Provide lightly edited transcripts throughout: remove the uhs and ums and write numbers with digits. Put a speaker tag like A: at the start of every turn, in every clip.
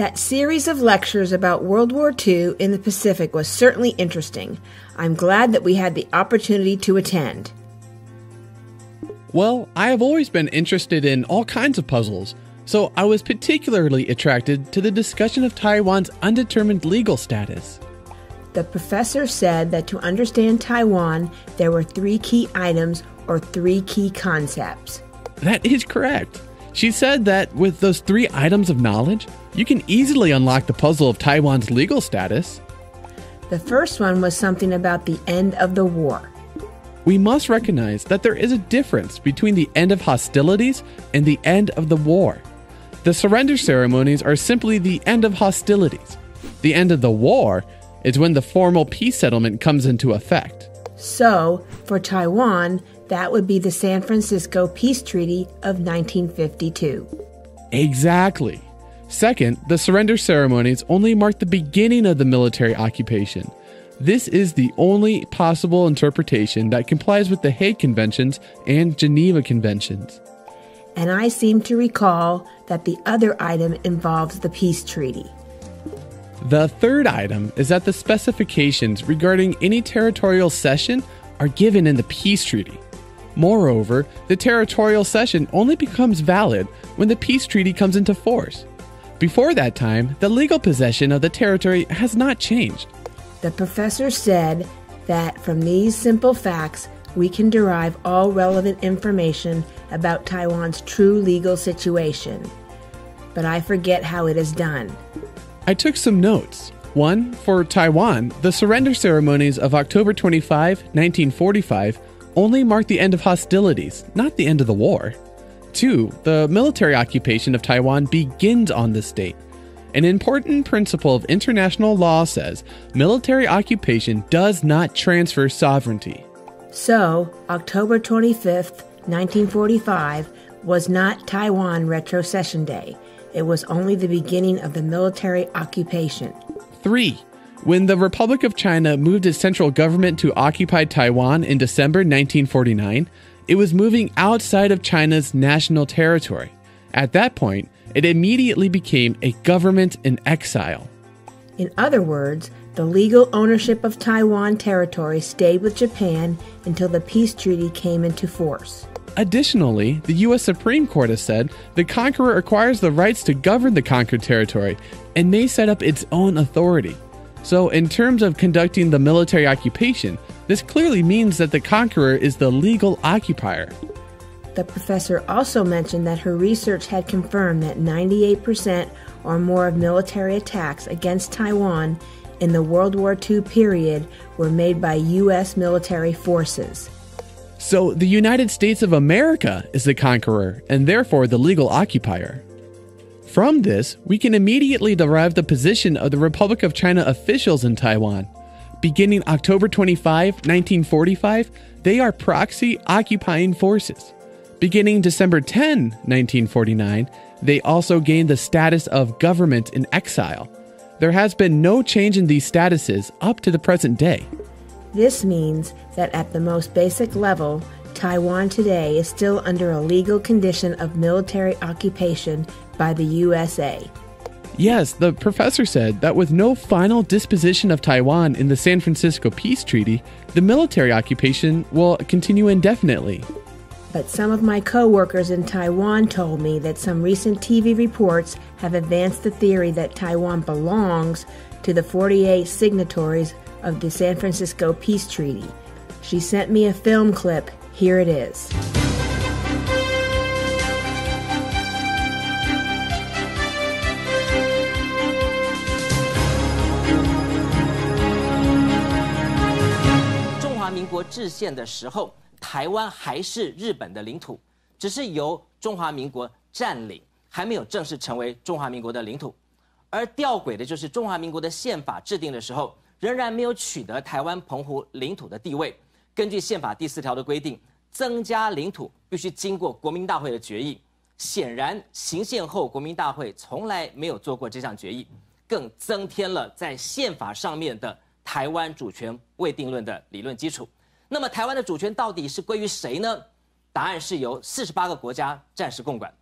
A: That series of lectures about World War II in the Pacific was certainly interesting. I'm glad that we had the opportunity to attend.
B: Well, I have always been interested in all kinds of puzzles, so I was particularly attracted to the discussion of Taiwan's undetermined legal status.
A: The professor said that to understand Taiwan, there were 3 key items or 3 key concepts.
B: That is correct. She said that with those 3 items of knowledge, you can easily unlock the puzzle of Taiwan's legal status.
A: The first one was something about the end of the war.
B: We must recognize that there is a difference between the end of hostilities and the end of the war. The surrender ceremonies are simply the end of hostilities. The end of the war is when the formal peace settlement comes into effect.
A: So, for Taiwan, that would be the San Francisco Peace Treaty of 1952.
B: Exactly. Second, the surrender ceremonies only mark the beginning of the military occupation. This is the only possible interpretation that complies with the Hague Conventions and Geneva Conventions.
A: And I seem to recall that the other item involves the peace treaty.
B: The third item is that the specifications regarding any territorial cession are given in the peace treaty. Moreover, the territorial cession only becomes valid when the peace treaty comes into force. Before that time, the legal possession of the territory has not changed.
A: The professor said that from these simple facts, we can derive all relevant information about Taiwan's true legal situation. But I forget how it is done.
B: I took some notes. 1. For Taiwan, the surrender ceremonies of October 25, 1945 only mark the end of hostilities, not the end of the war. 2. The military occupation of Taiwan begins on this date. An important principle of international law says military occupation does not transfer sovereignty.
A: So, October 25th, 1945 was not Taiwan Retrocession Day. It was only the beginning of the military occupation.
B: 3. When the Republic of China moved its central government to occupy Taiwan in December 1949, it was moving outside of China's national territory. At that point, it immediately became a government in exile.
A: In other words, the legal ownership of Taiwan territory stayed with Japan until the peace treaty came into force.
B: Additionally, the U.S. Supreme Court has said the conqueror acquires the rights to govern the conquered territory and may set up its own authority. So, in terms of conducting the military occupation, this clearly means that the conqueror is the legal occupier.
A: The professor also mentioned that her research had confirmed that 98% or more of military attacks against Taiwan in the World War II period were made by U.S. military forces.
B: So, the United States of America is the conqueror and therefore the legal occupier. From this, we can immediately derive the position of the Republic of China officials in Taiwan. Beginning October 25, 1945, they are proxy occupying forces. Beginning December 10, 1949, they also gained the status of government in exile. There has been no change in these statuses up to the present day.
A: This means that at the most basic level, Taiwan today is still under a legal condition of military occupation by the USA.
B: Yes, the professor said that with no final disposition of Taiwan in the San Francisco Peace Treaty, the military occupation will continue indefinitely.
A: But some of my co-workers in Taiwan told me that some recent TV reports have advanced the theory that Taiwan belongs to the 48 signatories of the San Francisco Peace Treaty. She sent me a film clip. Here it is.
C: 中华民国制宪的时候，台湾还是日本的领土，只是由中华民国占领，还没有正式成为中华民国的领土。而吊诡的就是中华民国的宪法制定的时候，仍然没有取得台湾澎湖领土的地位。根据宪法第4条的规定，增加领土必须经过国民大会的决议。显然，行宪后国民大会从来没有做过这项决议，更增添了在宪法上面的台湾主权未定论的理论基础。那么，台湾的主权到底是归于谁呢？答案是由48个国家暂时共管。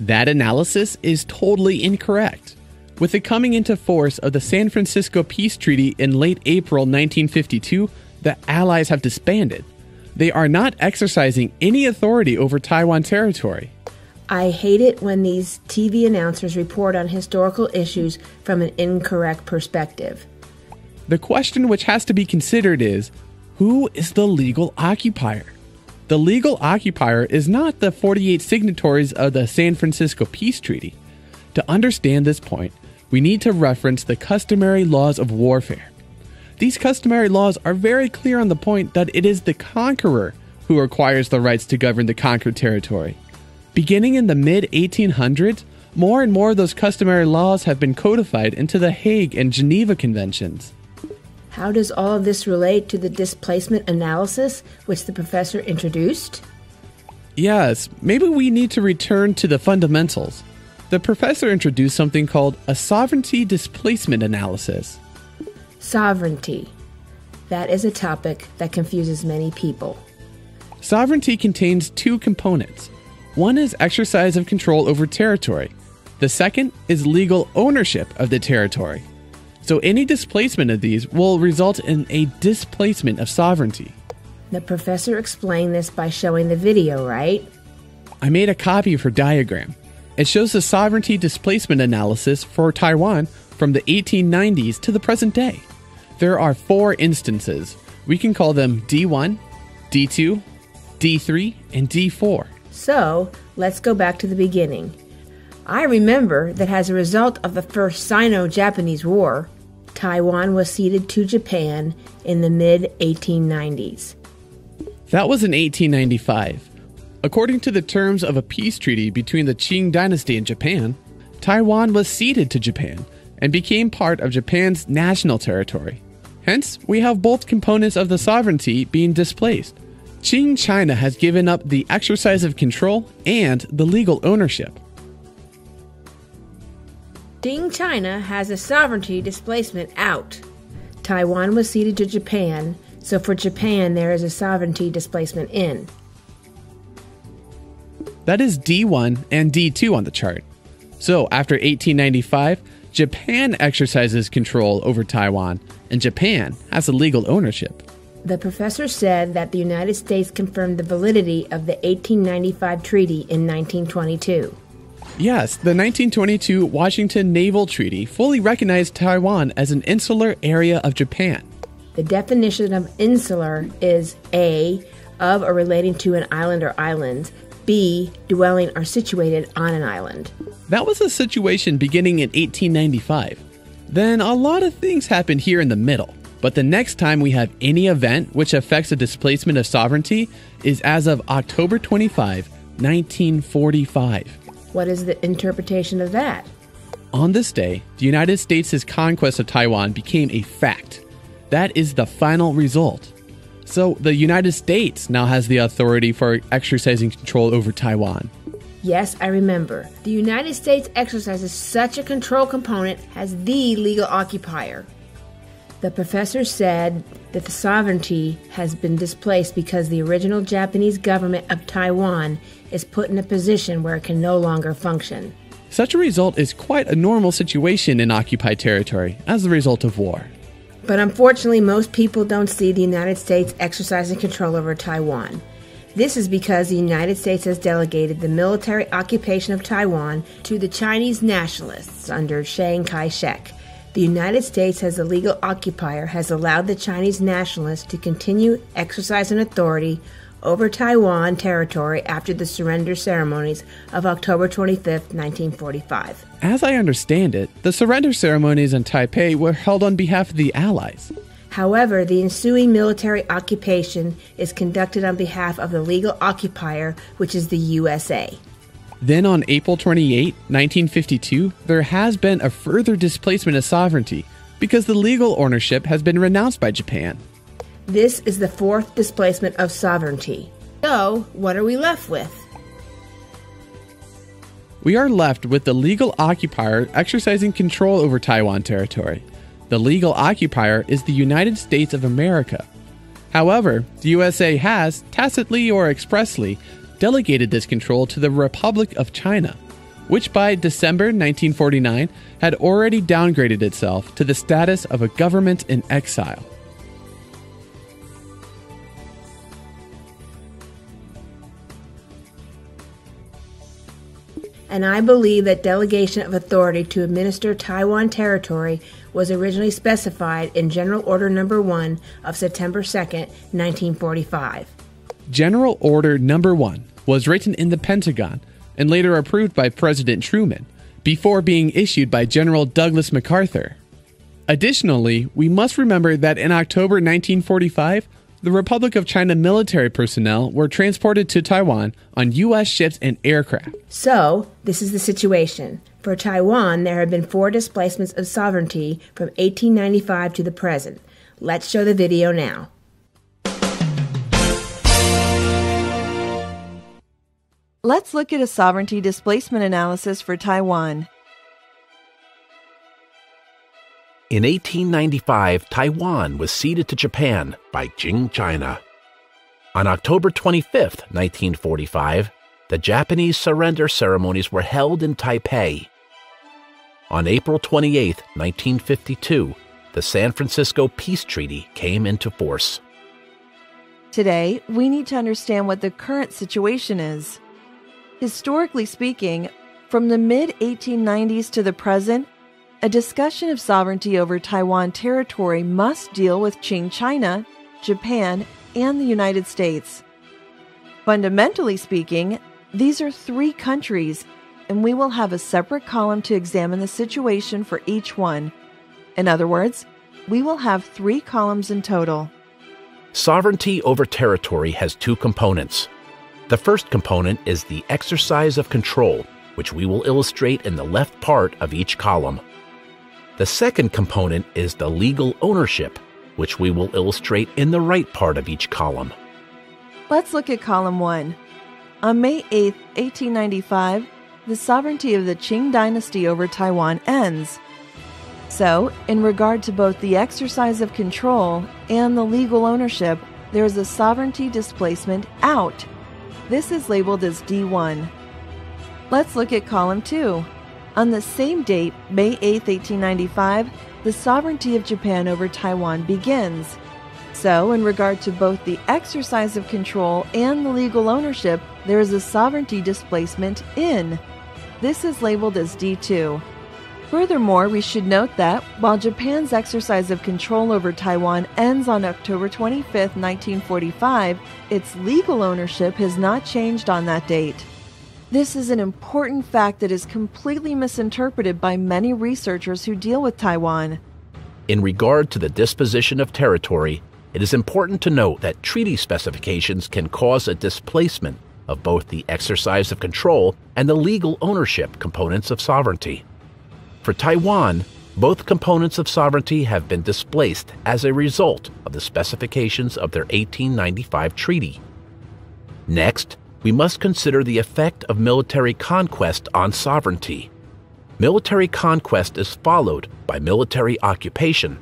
B: That analysis is totally incorrect. With the coming into force of the San Francisco Peace Treaty in late April 1952, the Allies have disbanded. They are not exercising any authority over Taiwan territory.
A: I hate it when these TV announcers report on historical issues from an incorrect perspective.
B: The question which has to be considered is, who is the legal occupier? The legal occupier is not the 48 signatories of the San Francisco Peace Treaty. To understand this point, we need to reference the customary laws of warfare. These customary laws are very clear on the point that it is the conqueror who acquires the rights to govern the conquered territory. Beginning in the mid-1800s, more and more of those customary laws have been codified into the Hague and Geneva Conventions.
A: How does all of this relate to the displacement analysis which the professor introduced?
B: Yes, maybe we need to return to the fundamentals. The professor introduced something called a sovereignty displacement analysis.
A: Sovereignty. That is a topic that confuses many people.
B: Sovereignty contains two components. One is exercise of control over territory. The second is legal ownership of the territory. So any displacement of these will result in a displacement of sovereignty.
A: The professor explained this by showing the video, right?
B: I made a copy of her diagram. It shows the sovereignty displacement analysis for Taiwan from the 1890s to the present day. There are 4 instances. We can call them D1, D2, D3, and D4.
A: So, let's go back to the beginning. I remember that as a result of the First Sino-Japanese War, Taiwan was ceded to Japan in the mid-1890s.
B: That was in 1895. According to the terms of a peace treaty between the Qing dynasty and Japan, Taiwan was ceded to Japan and became part of Japan's national territory. Hence, we have both components of the sovereignty being displaced. Qing China has given up the exercise of control and the legal ownership.
A: Qing China has a sovereignty displacement out. Taiwan was ceded to Japan, so for Japan there is a sovereignty displacement in.
B: That is D1 and D2 on the chart. So after 1895, Japan exercises control over Taiwan, and Japan has a legal ownership.
A: The professor said that the United States confirmed the validity of the 1895 treaty in 1922.
B: Yes, the 1922 Washington Naval Treaty fully recognized Taiwan as an insular area of Japan.
A: The definition of insular is A, of or relating to an island or islands, B, dwelling or situated on an island.
B: That was the situation beginning in 1895. Then a lot of things happened here in the middle. But the next time we have any event which affects the displacement of sovereignty is as of October 25, 1945.
A: What is the interpretation of that?
B: On this day, the United States' conquest of Taiwan became a fact. That is the final result. So the United States now has the authority for exercising control over Taiwan.
A: Yes, I remember. The United States exercises such a control component as the legal occupier. The professor said that the sovereignty has been displaced because the original Japanese government of Taiwan is put in a position where it can no longer function.
B: Such a result is quite a normal situation in occupied territory as a result of war.
A: But unfortunately, most people don't see the United States exercising control over Taiwan. This is because the United States has delegated the military occupation of Taiwan to the Chinese nationalists under Chiang Kai-shek. The United States, as the legal occupier, has allowed the Chinese nationalists to continue exercising authority over Taiwan territory after the surrender ceremonies of October 25, 1945.
B: As I understand it, the surrender ceremonies in Taipei were held on behalf of the Allies.
A: However, the ensuing military occupation is conducted on behalf of the legal occupier, which is the USA.
B: Then on April 28, 1952, there has been a further displacement of sovereignty because the legal ownership has been renounced by Japan.
A: This is the 4th displacement of sovereignty. So, what are we left with?
B: We are left with the legal occupier exercising control over Taiwan territory. The legal occupier is the United States of America. However, the USA has, tacitly or expressly, delegated this control to the Republic of China. which by December 1949 had already downgraded itself to the status of a government in exile.
A: And I believe that delegation of authority to administer Taiwan territory was originally specified in General Order No. 1 of September 2nd, 1945.
B: General Order No. 1 was written in the Pentagon and later approved by President Truman, before being issued by General Douglas MacArthur. Additionally, we must remember that in October 1945, the Republic of China military personnel were transported to Taiwan on U.S. ships and aircraft.
A: So, this is the situation. For Taiwan, there have been 4 displacements of sovereignty from 1895 to the present. Let's show the video now.
D: Let's look at a sovereignty displacement analysis for Taiwan.
E: In 1895, Taiwan was ceded to Japan by Qing China. On October 25, 1945, the Japanese surrender ceremonies were held in Taipei. On April 28, 1952, the San Francisco Peace Treaty came into force.
D: Today, we need to understand what the current situation is. Historically speaking, from the mid-1890s to the present, a discussion of sovereignty over Taiwan territory must deal with Qing China, Japan, and the United States. Fundamentally speaking, these are 3 countries, and we will have a separate column to examine the situation for each one. In other words, we will have 3 columns in total.
E: Sovereignty over territory has 2 components. The first component is the exercise of control, which we will illustrate in the left part of each column. The second component is the legal ownership, which we will illustrate in the right part of each column.
D: Let's look at column 1. On May 8, 1895, the sovereignty of the Qing dynasty over Taiwan ends. So, in regard to both the exercise of control and the legal ownership, there is a sovereignty displacement out. This is labeled as D1. Let's look at column 2. On the same date, May 8, 1895, the sovereignty of Japan over Taiwan begins. So, in regard to both the exercise of control and the legal ownership, there is a sovereignty displacement in. This is labeled as D2. Furthermore, we should note that while Japan's exercise of control over Taiwan ends on October 25, 1945, its legal ownership has not changed on that date. This is an important fact that is completely misinterpreted by many researchers who deal with Taiwan.
E: In regard to the disposition of territory, it is important to note that treaty specifications can cause a displacement of both the exercise of control and the legal ownership components of sovereignty. For Taiwan, both components of sovereignty have been displaced as a result of the specifications of their 1895 treaty. Next, we must consider the effect of military conquest on sovereignty. Military conquest is followed by military occupation.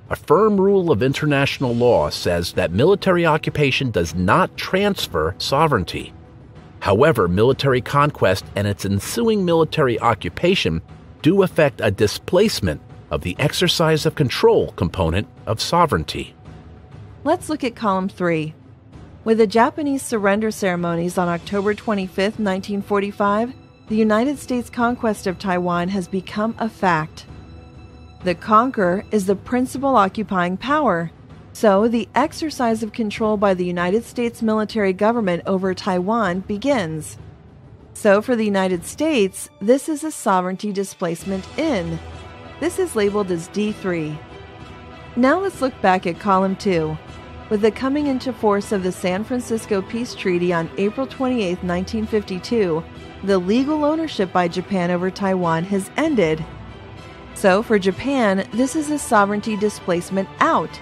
E: A firm rule of international law says that military occupation does not transfer sovereignty. However, military conquest and its ensuing military occupation do affect a displacement of the exercise of control component of sovereignty.
D: Let's look at column 3. With the Japanese surrender ceremonies on October 25, 1945, the United States conquest of Taiwan has become a fact. The conqueror is the principal occupying power, so the exercise of control by the United States military government over Taiwan begins. So for the United States, this is a sovereignty displacement in. This is labeled as D3. Now let's look back at column 2. With the coming into force of the San Francisco Peace Treaty on April 28, 1952, the legal ownership by Japan over Taiwan has ended. So for Japan, this is a sovereignty displacement out.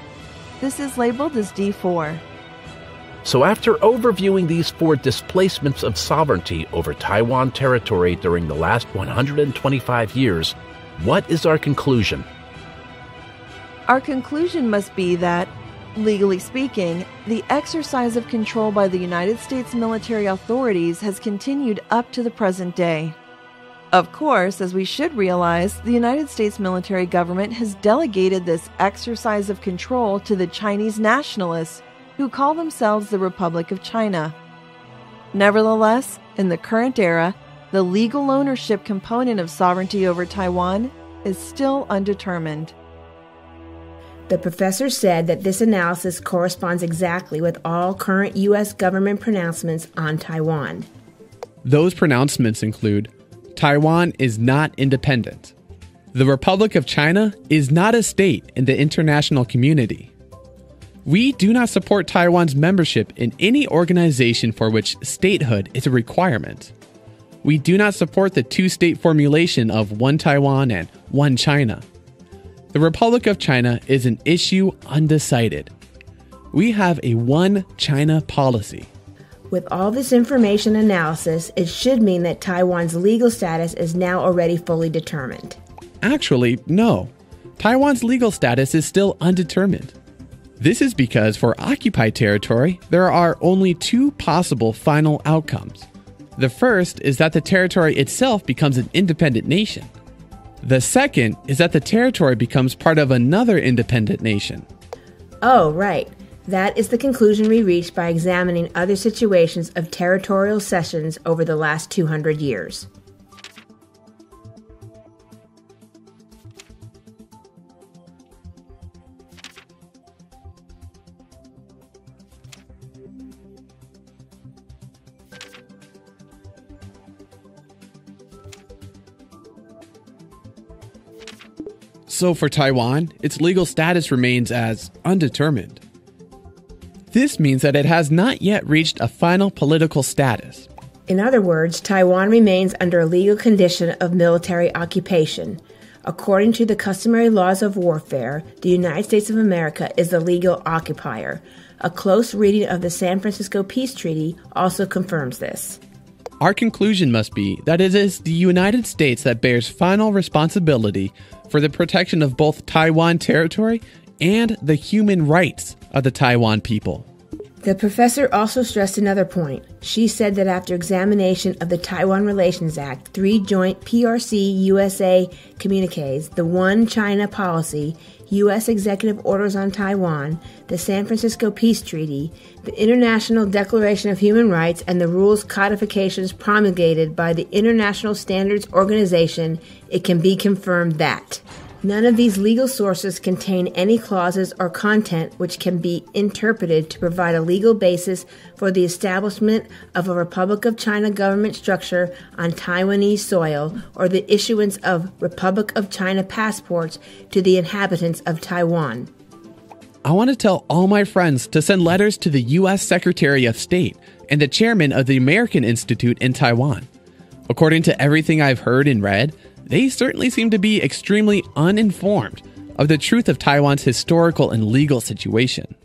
D: This is labeled as D4.
E: So after overviewing these 4 displacements of sovereignty over Taiwan territory during the last 125 years, what is our conclusion?
D: Our conclusion must be that, legally speaking, the exercise of control by the United States military authorities has continued up to the present day. Of course, as we should realize, the United States military government has delegated this exercise of control to the Chinese nationalists who call themselves the Republic of China. Nevertheless, in the current era, the legal ownership component of sovereignty over Taiwan is still undetermined.
A: The professor said that this analysis corresponds exactly with all current U.S. government pronouncements on Taiwan.
B: Those pronouncements include Taiwan is not independent. The Republic of China is not a state in the international community. We do not support Taiwan's membership in any organization for which statehood is a requirement. We do not support the two-state formulation of one Taiwan and one China. The Republic of China is an issue undecided. We have a one China policy.
A: With all this information analysis, it should mean that Taiwan's legal status is now already fully determined.
B: Actually, no. Taiwan's legal status is still undetermined. This is because for occupied territory, there are only two possible final outcomes. The first is that the territory itself becomes an independent nation. The second is that the territory becomes part of another independent nation.
A: Oh, right. That is the conclusion we reached by examining other situations of territorial cessions over the last 200 years.
B: So for Taiwan, its legal status remains as undetermined. This means that it has not yet reached a final political status.
A: In other words, Taiwan remains under a legal condition of military occupation. According to the customary laws of warfare, the United States of America is the legal occupier. A close reading of the San Francisco Peace Treaty also confirms this.
B: Our conclusion must be that it is the United States that bears final responsibility for the protection of both Taiwan territory and the human rights of the Taiwan people.
A: The professor also stressed another point. She said that after examination of the Taiwan Relations Act, 3 joint PRC-USA communiques, the One China Policy, U.S. Executive Orders on Taiwan, the San Francisco Peace Treaty, the International Declaration of Human Rights, and the rules codifications promulgated by the International Standards Organization, it can be confirmed that none of these legal sources contain any clauses or content which can be interpreted to provide a legal basis for the establishment of a Republic of China government structure on Taiwanese soil or the issuance of Republic of China passports to the inhabitants of Taiwan.
B: I want to tell all my friends to send letters to the U.S. Secretary of State and the chairman of the American Institute in Taiwan. According to everything I've heard and read, they certainly seem to be extremely uninformed of the truth of Taiwan's historical and legal situation.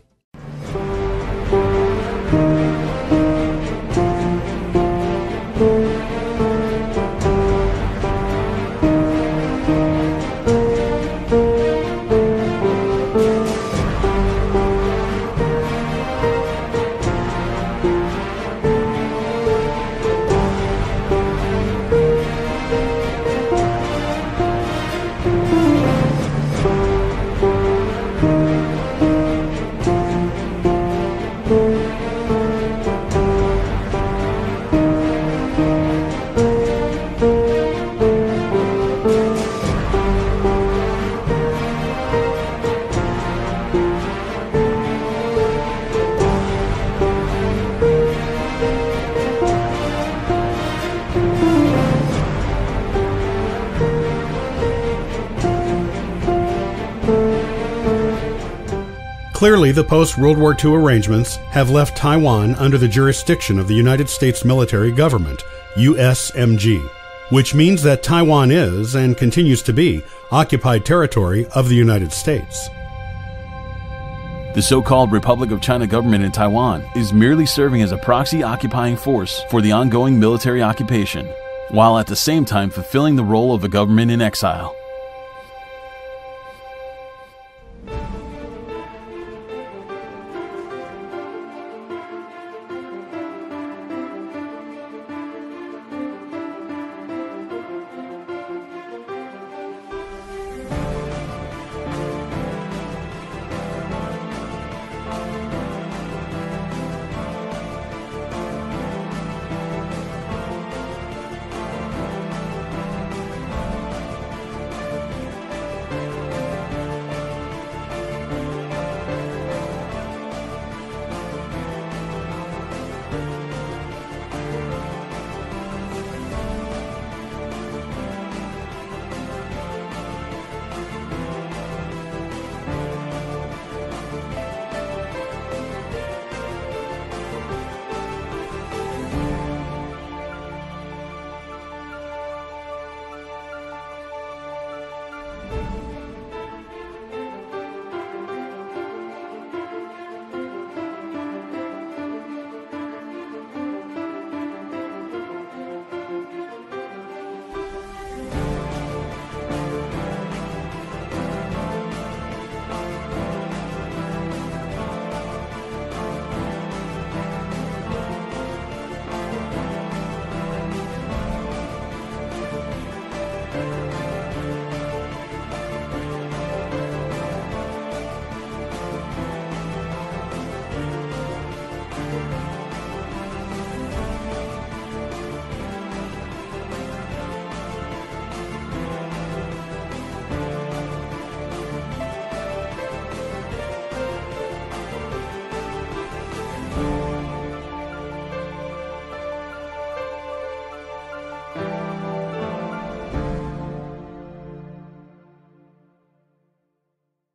F: Clearly, the post-World War II arrangements have left Taiwan under the jurisdiction of the United States military government, USMG, which means that Taiwan is, and continues to be, occupied territory of the United States.
G: The so-called Republic of China government in Taiwan is merely serving as a proxy occupying force for the ongoing military occupation, while at the same time fulfilling the role of a government in exile.